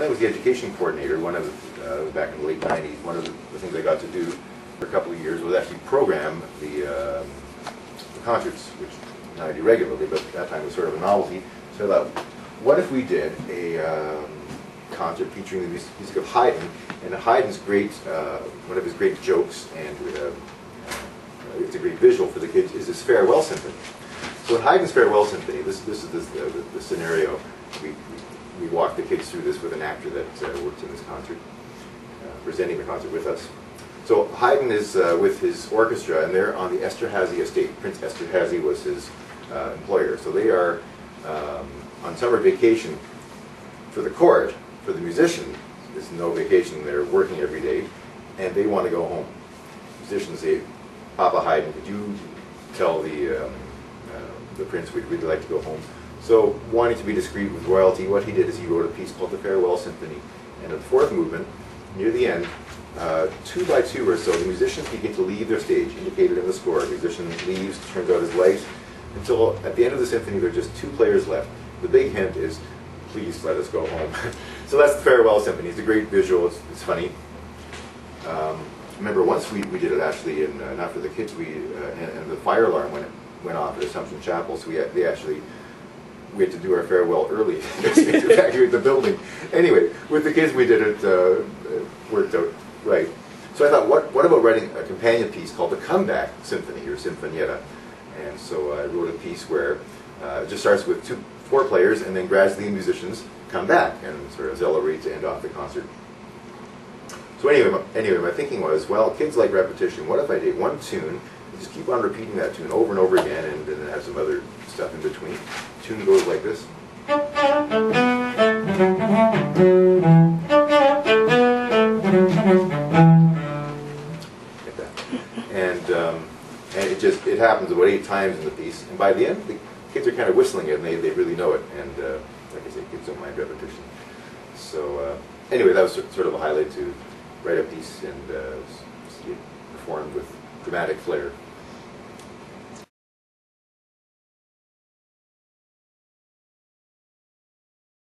when I was the education coordinator, back in the late 90s, one of the things I got to do for a couple of years was actually program the concerts, which now I do regularly, but at that time was sort of a novelty. So I thought, what if we did a concert featuring the music of Haydn, and Haydn's one of his great jokes, and it's a great visual for the kids, is his Farewell Symphony. So in Haydn's Farewell Symphony, this is the scenario. We walked the kids through this with an actor that works in this concert, presenting the concert with us. So Haydn is with his orchestra, and they're on the Esterhazy estate. Prince Esterhazy was his employer. So they are on summer vacation. For the court, for the musician, there's no vacation. They're working every day, and they want to go home. Musicians say, "Papa Haydn, could you tell the prince we'd really like to go home?" So, wanting to be discreet with royalty, what he did is he wrote a piece called the Farewell Symphony. And in the fourth movement, near the end, 2 by 2 or so, the musicians begin to leave their stage, indicated in the score. The musician leaves, turns out his light, until at the end of the symphony there are just 2 players left. The big hint is, please let us go home. So that's the Farewell Symphony. It's a great visual, it's funny. I remember once we did it actually, not for the kids, and the fire alarm went off at Assumption Chapel, so we had to do our farewell early to evacuate the building. Anyway, with the kids we did it, it worked out right. So I thought, what about writing a companion piece called the Comeback Symphony, or Symphonietta? And so I wrote a piece where it just starts with 4 players, and then gradually musicians come back and sort of celebrate to end off the concert. So anyway, my thinking was, well, kids like repetition. What if I did one tune, and just keep on repeating that tune over and over again, and then have some other stuff in between. The tune goes like this. Like that. And it happens about 8 times in the piece, and by the end, the kids are kind of whistling it, and they really know it. And like I say, kids don't mind repetition. So anyway, that was sort of a highlight to write a piece and see it performed with dramatic flair.